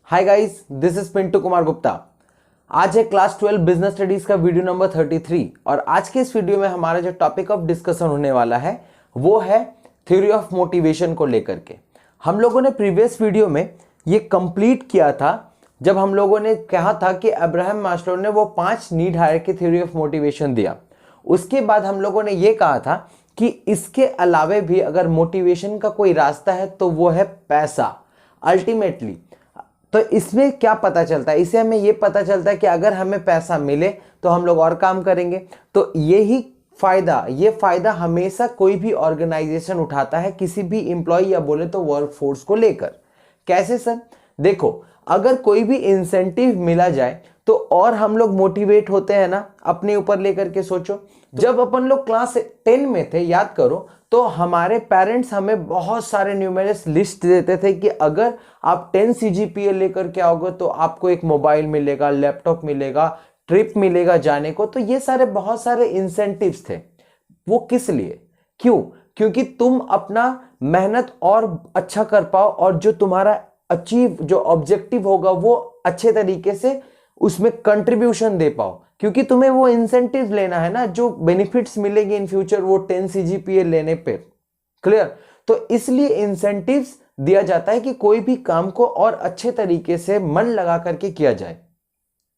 Hi guys, this is Pintu Kumar Gupta. आज है class 12 business studies का वीडियो नंबर 33 और आज के इस वीडियो में हमारा जो टॉपिक ऑफ डिस्कशन होने वाला है वो है थ्योरी ऑफ मोटिवेशन को लेकर के। हम लोगों ने प्रीवियस वीडियो में ये कंप्लीट किया था जब हम लोगों ने कहा था कि अब्राहम मास्लो ने वो 5 need hierarchy theory of motivation दिया। उसके बाद हम लोगों ने ये कहा था कि इसके अलावे भी अगर मोटिवेशन का कोई रास्ता है तो वो है पैसा अल्टीमेटली। तो इसमें क्या पता चलता है, इससे हमें यह पता चलता है कि अगर हमें पैसा मिले तो हम लोग और काम करेंगे। तो ये फायदा हमेशा कोई भी ऑर्गेनाइजेशन उठाता है किसी भी इंप्लॉय या बोले तो वर्क फोर्स को लेकर। कैसे सर? देखो, अगर कोई भी इंसेंटिव मिला जाए तो और हम लोग मोटिवेट होते हैं ना अपने ऊपर लेकर के। सोचो, जब अपन लोग क्लास 10 में थे, याद करो, तो हमारे पेरेंट्स हमें बहुत सारे न्यूमेरस लिस्ट देते थे कि अगर आप 10 CGPA लेकर के आओगे तो आपको एक मोबाइल मिलेगा, लैपटॉप मिलेगा, ट्रिप मिलेगा जाने को। तो ये सारे बहुत सारे इंसेंटिव्स थे। वो किस लिए? क्यों? क्योंकि तुम अपना मेहनत और अच्छा कर पाओ और जो तुम्हारा जो ऑब्जेक्टिव होगा वो अच्छे तरीके से उसमें कंट्रीब्यूशन दे पाओ, क्योंकि तुम्हें वो इंसेंटिव लेना है ना, जो बेनिफिट्स मिलेंगे इन फ्यूचर वो 10 CGPA लेने पे। क्लियर? तो इसलिए इंसेंटिव्स दिया जाता है कि कोई भी काम को और अच्छे तरीके से मन लगा करके किया जाए।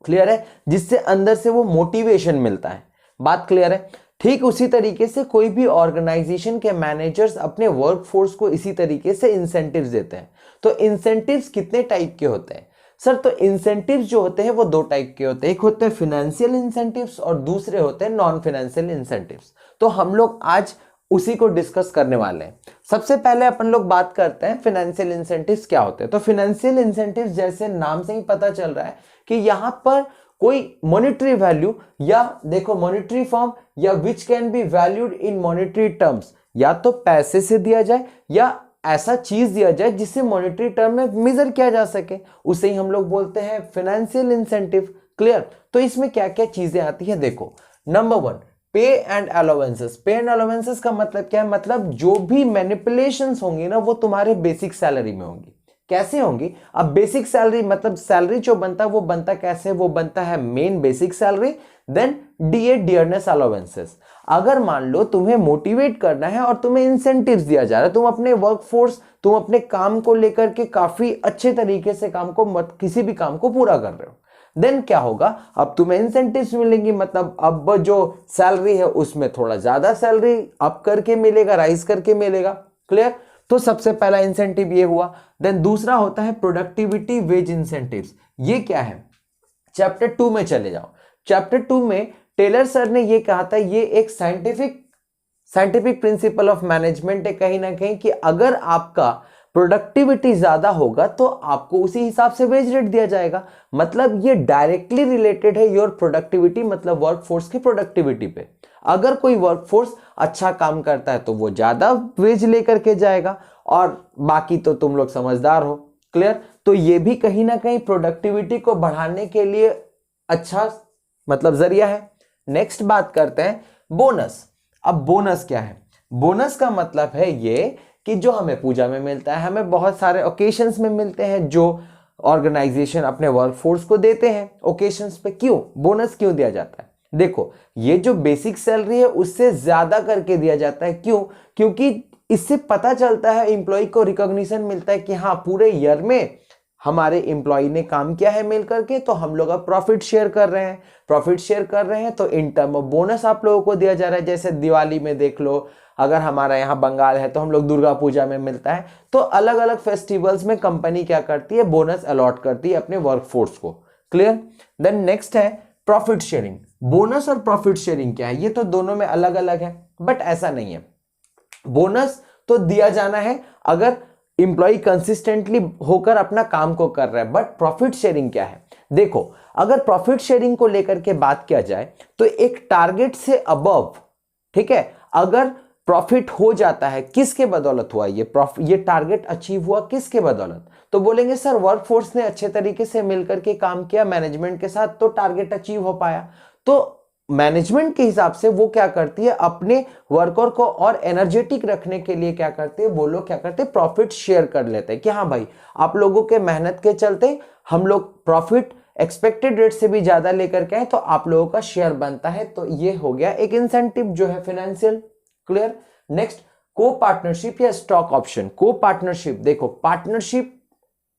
क्लियर है? जिससे अंदर से वो मोटिवेशन मिलता है। बात क्लियर है? ठीक उसी तरीके से कोई भी ऑर्गेनाइजेशन के मैनेजर्स अपने वर्क फोर्स को इसी तरीके से इंसेंटिव्स देते हैं। तो इंसेंटिव्स कितने टाइप के होते हैं सर? तो इंसेंटिव्स जो होते हैं वो 2 टाइप के होते हैं। एक होते हैं फिनेंशियल इंसेंटिव्स और दूसरे होते हैं नॉन फिनेंशियल इंसेंटिव्स। तो हम लोग आज उसी को डिस्कस करने वाले हैं। सबसे पहले अपन लोग बात करते हैं फिनेंशियल इंसेंटिव्स क्या होते हैं। तो फिनेंशियल इंसेंटिव्स जैसे नाम से ही पता चल रहा है कि यहां पर कोई मॉनेटरी वैल्यू या देखो मॉनेटरी फॉर्म या which can be valued in monetary terms, या तो पैसे से दिया जाए या ऐसा चीज दिया जाए जिसे मॉनेटरी टर्म में मेजर किया जा सके, उसे ही हम लोग बोलते हैं फाइनेंशियल इंसेंटिव। क्लियर? तो इसमें क्या क्या चीजें आती है देखो। नंबर 1, पे एंड अलाउंसेस। पे एंड अलाउंसेस का मतलब क्या है? मतलब जो भी मैनिपुलेशंस होंगी ना वो तुम्हारे बेसिक सैलरी में होंगी। कैसे होंगी? अब बेसिक सैलरी मतलब सैलरी जो बनता है वो बनता कैसे? वो बनता है main basic salary, then DA dearness allowances. अगर मान लो तुम्हें मोटिवेट करना है और तुम्हें इंसेंटिव्स दिया जा रहा है, तुम अपने वर्कफोर्स, तुम अपने काम को लेकर के काफी अच्छे तरीके से किसी भी काम को पूरा कर रहे हो, देन क्या होगा? अब तुम्हें इंसेंटिव्स मिलेंगी, मतलब अब जो सैलरी है उसमें थोड़ा ज्यादा सैलरी अप करके मिलेगा, राइज करके मिलेगा। क्लियर? तो सबसे पहला इंसेंटिव ये हुआ। देन दूसरा होता है प्रोडक्टिविटी वेज इंसेंटिव्स। ये क्या है? चैप्टर 2 में चले जाओ। चैप्टर 2 में टेलर सर ने ये कहा था, ये एक साइंटिफिक प्रिंसिपल ऑफ मैनेजमेंट है कहीं ना कहीं, कि अगर आपका प्रोडक्टिविटी ज्यादा होगा तो आपको उसी हिसाब से वेज रेट दिया जाएगा। मतलब ये डायरेक्टली रिलेटेड है योर प्रोडक्टिविटी, मतलब वर्कफोर्स की प्रोडक्टिविटी पे। अगर कोई वर्कफोर्स अच्छा काम करता है तो वो ज्यादा वेज लेकर के जाएगा, और बाकी तो तुम लोग समझदार हो। क्लियर? तो ये भी कहीं ना कहीं प्रोडक्टिविटी को बढ़ाने के लिए अच्छा मतलब जरिया है। नेक्स्ट बात करते हैं बोनस। अब बोनस क्या है? बोनस का मतलब है ये कि जो हमें पूजा में मिलता है, हमें बहुत सारे ओकेशंस में मिलते हैं, जो ऑर्गेनाइजेशन अपने वर्कफोर्स को देते हैं ओकेशंस पे। क्यों बोनस क्यों दिया जाता है? देखो, ये जो बेसिक सैलरी है उससे ज्यादा करके दिया जाता है। क्यों? क्योंकि इससे पता चलता है, एम्प्लॉय को रिकॉग्निशन मिलता है कि हाँ पूरे ईयर में हमारे एम्प्लॉय ने काम किया है मिल करके, तो हम लोग अब प्रॉफिट शेयर कर रहे हैं। प्रॉफिट शेयर कर रहे हैं तो इन टर्म ऑफ बोनस आप लोगों को दिया जा रहा है। जैसे दिवाली में देख लो, अगर हमारा यहाँ बंगाल है तो हम लोग दुर्गा पूजा में मिलता है। तो अलग अलग फेस्टिवल्स में कंपनी क्या करती है? बोनस अलॉट करती है अपने वर्कफोर्स को। क्लियर? देन नेक्स्ट है प्रॉफिट शेयरिंग। बोनस और प्रॉफिट शेयरिंग क्या है? ये तो दोनों में अलग अलग है, बट ऐसा नहीं है। बोनस तो दिया जाना है अगर इंप्लॉय कंसिस्टेंटली होकर अपना काम को कर रहा है, बट प्रॉफिट शेयरिंग क्या है? देखो, अगर प्रॉफिट शेयरिंग को लेकर के बात किया जाए तो एक टारगेट से अबव, ठीक है, अगर प्रॉफिट हो जाता है, किसके बदौलत हुआ ये टारगेट अचीव हुआ किसके बदौलत? तो बोलेंगे सर वर्कफोर्स ने अच्छे तरीके से मिलकर के काम किया मैनेजमेंट के साथ, तो टारगेट अचीव हो पाया। तो मैनेजमेंट के हिसाब से वो क्या करती है, अपने वर्कर को और एनर्जेटिक रखने के लिए क्या करते हैं, वो लोग क्या करते हैं, प्रॉफिट शेयर कर लेते हैं कि हाँ भाई आप लोगों के मेहनत के चलते हम लोग प्रॉफिट एक्सपेक्टेड रेट से भी ज्यादा लेकर के आए तो आप लोगों का शेयर बनता है। तो ये हो गया एक इंसेंटिव जो है फाइनेंशियल। क्लियर। नेक्स्ट, को पार्टनरशिप या स्टॉक ऑप्शन। को पार्टनरशिप, देखो पार्टनरशिप,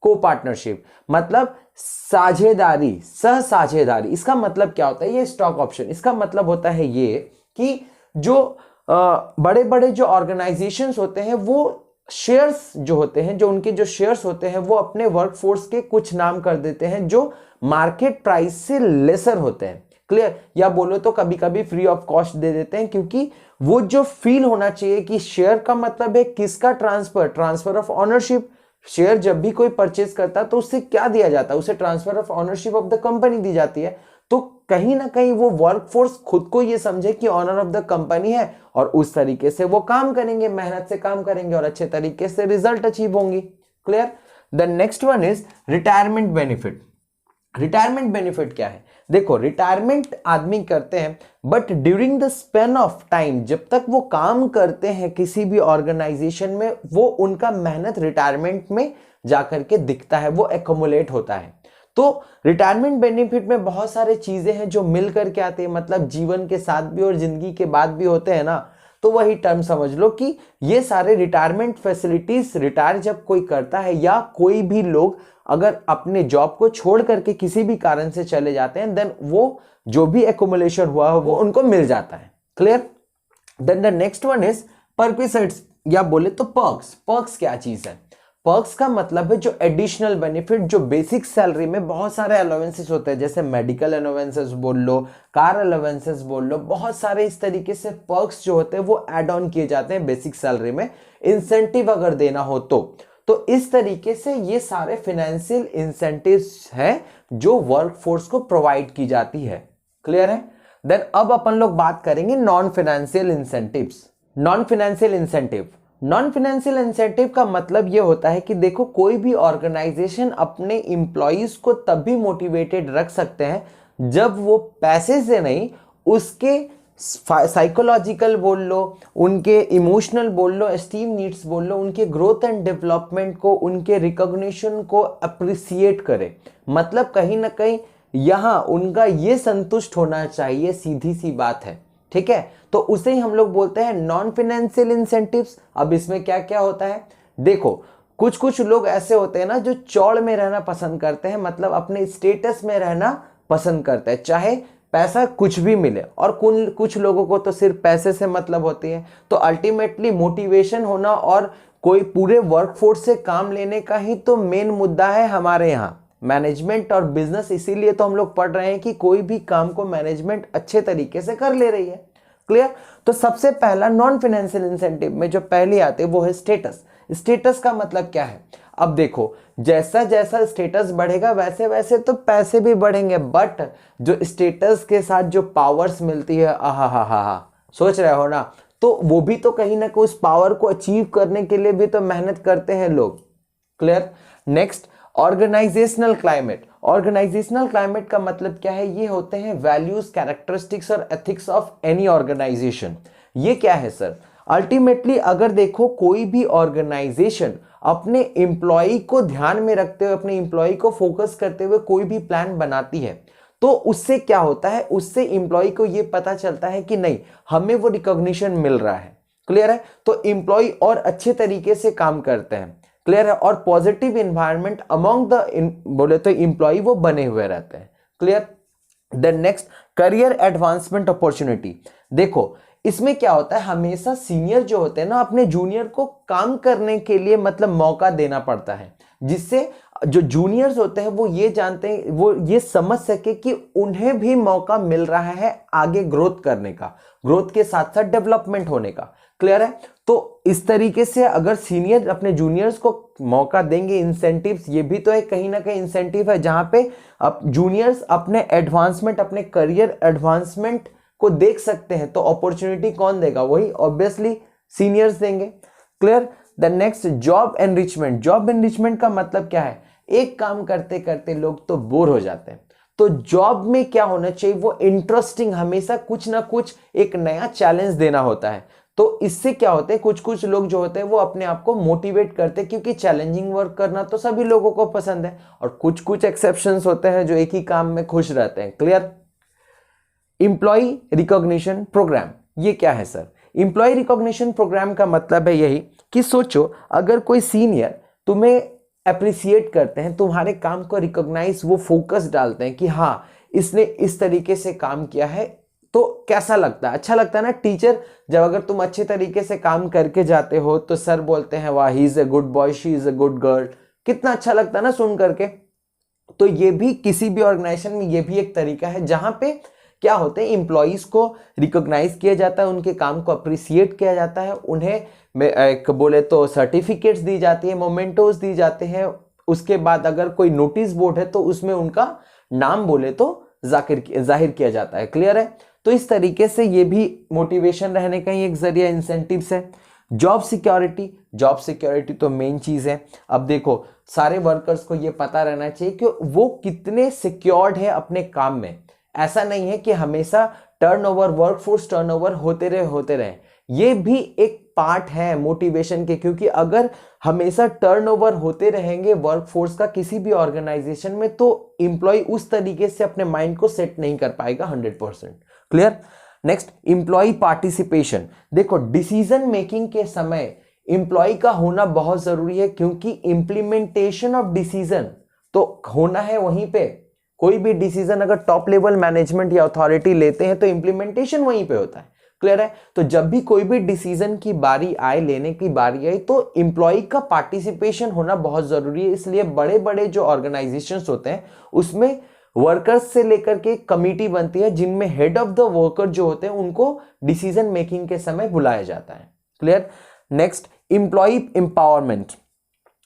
को पार्टनरशिप मतलब साझेदारी, सह साझेदारी। इसका मतलब क्या होता है, ये स्टॉक ऑप्शन, इसका मतलब होता है ये कि जो बड़े बड़े जो ऑर्गेनाइजेशंस होते हैं वो शेयर्स जो होते हैं, जो उनके जो शेयर्स होते हैं वो अपने वर्कफोर्स के कुछ नाम कर देते हैं जो मार्केट प्राइस से लेसर होते हैं। क्लियर। या बोलो तो कभी कभी फ्री ऑफ कॉस्ट दे देते हैं, क्योंकि वो जो फील होना चाहिए कि शेयर का मतलब है किसका, transfer, transfer of ownership. Share जब भी कोई परचेज करता है तो उससे क्या दिया जाता है, उसे transfer of ownership of the company दी जाती है। तो कहीं ना कहीं वो वर्कफोर्स खुद को ये समझे कि ऑनर ऑफ द कंपनी है और उस तरीके से वो काम करेंगे, मेहनत से काम करेंगे और अच्छे तरीके से रिजल्ट अचीव होंगी। Clear. The next one is retirement benefit. Retirement benefit क्या है, देखो रिटायरमेंट आदमी करते हैं but during the span of time, जब तक वो काम करते हैं किसी भी ऑर्गेनाइजेशन में, वो उनका मेहनत रिटायरमेंट में जाकर के दिखता है, वो एक्युमुलेट होता है। तो रिटायरमेंट बेनिफिट में बहुत सारे चीजें हैं जो मिल करके आते हैं, मतलब जीवन के साथ भी और जिंदगी के बाद भी होते हैं ना। तो वही टर्म समझ लो कि ये सारे रिटायरमेंट फैसिलिटीज, रिटायर जब कोई करता है या कोई भी लोग अगर अपने जॉब को छोड़ करके किसी भी कारण से चले जाते हैं, देन वो जो भी एक्युमुलेशन हुआ है वो उनको मिल जाता है। Clear. Then the next one is perquisites या बोले तो पर्क्स। पर्क्स क्या चीज है, पर्क्स का मतलब है जो एडिशनल बेनिफिट, जो बेसिक सैलरी में बहुत सारे अलाउंसेस होते हैं, जैसे मेडिकल अलाउंसेस बोल लो, कार अलाउंसेस बोल लो, बहुत सारे इस तरीके से पर्क्स जो होते हैं वो ऐड ऑन किए जाते हैं बेसिक सैलरी में, इंसेंटिव अगर देना हो तो इस तरीके से ये सारे फाइनेंशियल इंसेंटिव्स हैं जो वर्कफोर्स को प्रोवाइड की जाती है। क्लियर है। देन अब अपन लोग बात करेंगे non financial incentives. Non financial incentive, non financial incentive का मतलब यह होता है कि देखो कोई भी ऑर्गेनाइजेशन अपने इंप्लॉइज को तब भी मोटिवेटेड रख सकते हैं जब वो पैसे से नहीं, उसके साइकोलॉजिकल बोल लो, उनके इमोशनल बोल लो, एस्टीम नीड्स बोल लो, उनके ग्रोथ एंड डेवलपमेंट को, उनके रिकॉग्निशन को अप्रिसिएट करे। मतलब कहीं ना कहीं यहां उनका ये संतुष्ट होना चाहिए, सीधी सी बात है। ठीक है। तो उसे ही हम लोग बोलते हैं नॉन फाइनेंशियल इंसेंटिव्स। अब इसमें क्या क्या होता है, देखो कुछ कुछ लोग ऐसे होते हैं ना जो चौड़ में रहना पसंद करते हैं, मतलब अपने स्टेटस में रहना पसंद करते हैं, चाहे पैसा कुछ भी मिले, और कुछ लोगों को तो सिर्फ पैसे से मतलब होती है। तो अल्टीमेटली मोटिवेशन होना और कोई पूरे वर्कफोर्स से काम लेने का ही तो मेन मुद्दा है हमारे यहाँ मैनेजमेंट और बिजनेस। इसीलिए तो हम लोग पढ़ रहे हैं कि कोई भी काम को मैनेजमेंट अच्छे तरीके से कर ले रही है। क्लियर। तो सबसे पहला नॉन फाइनेंशियल इंसेंटिव में जो पहले आते हैं वो है स्टेटस। स्टेटस का मतलब क्या है, अब देखो जैसा जैसा स्टेटस बढ़ेगा वैसे वैसे तो पैसे भी बढ़ेंगे, बट जो स्टेटस के साथ जो पावर्स मिलती है, आहा, सोच रहे हो ना, तो वो भी तो कहीं ना कहीं उस पावर को अचीव करने के लिए भी तो मेहनत करते हैं लोग। Clear. Next, organisational climate. Organisational climate का मतलब क्या है, ये होते हैं वैल्यूज, कैरेक्टरिस्टिक्स और एथिक्स ऑफ एनी ऑर्गेनाइजेशन। ये क्या है सर, अल्टीमेटली अगर देखो कोई भी ऑर्गेनाइजेशन अपने एम्प्लॉय को ध्यान में रखते हुए, अपने एम्प्लॉय को फोकस करते हुए कोई भी प्लान बनाती है, तो उससे क्या होता है, उससे एम्प्लॉय को यह पता चलता है कि नहीं हमें वो रिकॉग्निशन मिल रहा है। क्लियर है। तो एम्प्लॉय और अच्छे तरीके से काम करते हैं। क्लियर है। और पॉजिटिव इन्वायरमेंट अमॉन्ग द बोले तो एम्प्लॉय वो बने हुए रहते हैं। Clear. Then next, career advancement opportunity. देखो इसमें क्या होता है, हमेशा सीनियर जो होते हैं ना अपने जूनियर को काम करने के लिए मतलब मौका देना पड़ता है, जिससे जो जूनियर्स होते हैं वो ये जानते हैं, वो ये समझ सके कि उन्हें भी मौका मिल रहा है आगे ग्रोथ करने का, ग्रोथ के साथ साथ डेवलपमेंट होने का। क्लियर है। तो इस तरीके से अगर सीनियर अपने जूनियर्स को मौका देंगे, इंसेंटिव्स, ये भी तो एक कहीं ना कहीं इंसेंटिव है जहां पे अब जूनियर्स अपने एडवांसमेंट, अपने करियर एडवांसमेंट को देख सकते हैं। तो अपॉर्चुनिटी कौन देगा, वही ऑब्वियसली सीनियर्स देंगे। Clear. The next, job enrichment. Job enrichment का मतलब क्या है, एक काम करते करते लोग तो बोर हो जाते हैं, तो जॉब में क्या होना चाहिए, वो इंटरेस्टिंग, हमेशा कुछ ना कुछ एक नया चैलेंज देना होता है। तो इससे क्या होता है, कुछ कुछ लोग जो होते हैं वो अपने आप को मोटिवेट करते हैं, क्योंकि चैलेंजिंग वर्क करना तो सभी लोगों को पसंद है, और कुछ कुछ एक्सेप्शंस होते हैं जो एक ही काम में खुश रहते हैं। क्लियर? इंप्लॉय रिकॉग्निशन प्रोग्राम, ये क्या है सर? इंप्लॉय रिकॉग्निशन प्रोग्राम का मतलब है यही कि सोचो, अगर कोई सीनियर तुम्हें अप्रिसिएट करते हैं, तुम्हारे काम को रिकॉग्नाइज, वो फोकस डालते हैं कि हाँ इसने इस तरीके से काम किया है, तो कैसा लगता है? अच्छा लगता है ना। टीचर जब अगर तुम अच्छे तरीके से काम करके जाते हो तो सर बोलते हैं वाह he is a good boy, she is a good girl, कितना अच्छा लगता है ना सुन करके। तो ये भी किसी भी ऑर्गेनाइजेशन में ये भी एक तरीका है जहां पे क्या होते हैं, इंप्लॉइज को रिकॉग्नाइज किया जाता है, उनके काम को अप्रिसिएट किया जाता है, उन्हें एक बोले तो सर्टिफिकेट्स दी जाती है, मोमेंटोज दी जाते हैं। उसके बाद अगर कोई नोटिस बोर्ड है तो उसमें उनका नाम बोले तो जाहिर किया जाता है। क्लियर है? तो इस तरीके से ये भी मोटिवेशन रहने का ही एक जरिया, इंसेंटिव्स है। जॉब सिक्योरिटी, जॉब सिक्योरिटी तो मेन चीज है। अब देखो, सारे वर्कर्स को ये पता रहना चाहिए कि वो कितने सिक्योर्ड है अपने काम में। ऐसा नहीं है कि हमेशा टर्नओवर, वर्कफोर्स टर्नओवर होते रहे। ये भी एक पार्ट है मोटिवेशन के, क्योंकि अगर हमेशा टर्नओवर होते रहेंगे वर्कफोर्स का किसी भी ऑर्गेनाइजेशन में, तो इंप्लॉय उस तरीके से अपने माइंड को सेट नहीं कर पाएगा 100%। क्लियर? Next, employee participation. देखो, डिसीजन मेकिंग के समय इंप्लॉय का होना बहुत जरूरी है, क्योंकि इंप्लीमेंटेशन ऑफ डिसीजन तो होना है वहीं पे। कोई भी डिसीजन अगर टॉप लेवल मैनेजमेंट या अथॉरिटी लेते हैं तो इंप्लीमेंटेशन वहीं पे होता है। क्लियर है? तो जब भी कोई भी डिसीजन की बारी आए, लेने की बारी आए, तो इंप्लॉय का पार्टिसिपेशन होना बहुत जरूरी है। इसलिए बड़े बड़े जो ऑर्गेनाइजेशंस होते हैं उसमें वर्कर्स से लेकर के कमिटी बनती है, जिनमें हेड ऑफ द वर्कर जो होते हैं उनको डिसीजन मेकिंग के समय बुलाया जाता है। Clear? Next, employee empowerment.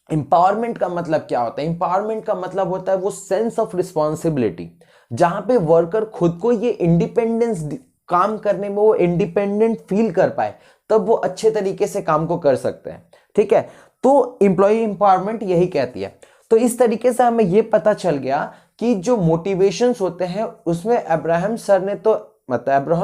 Empowerment का मतलब क्या होता है? इंपावरमेंट का मतलब होता है वो सेंस ऑफ रिस्पॉन्सिबिलिटी, जहां पे वर्कर खुद को ये इंडिपेंडेंस, काम करने में वो इंडिपेंडेंट फील कर पाए, तब वो अच्छे तरीके से काम को कर सकते हैं। ठीक है? तो इंप्लॉय एम्पावरमेंट यही कहती है। तो इस तरीके से हमें ये पता चल गया कि जो मोटिवेशंस होते हैं उसमें अब्राहम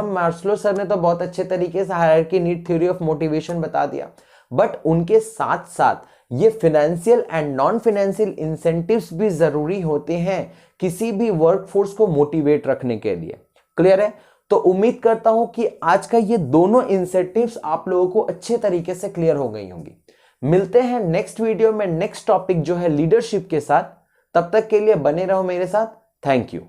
मास्लो सर ने तो बहुत अच्छे तरीके से hierarchy need theory of motivation बता दिया, बट उनके साथ साथ ये financial and non financial incentives भी जरूरी होते हैं किसी भी वर्कफोर्स को मोटिवेट रखने के लिए। क्लियर है? तो उम्मीद करता हूं कि आज का ये दोनों इंसेंटिव्स आप लोगों को अच्छे तरीके से क्लियर हो गई होंगी। मिलते हैं नेक्स्ट वीडियो में नेक्स्ट टॉपिक जो है लीडरशिप के साथ। तब तक के लिए बने रहो मेरे साथ। Thank you.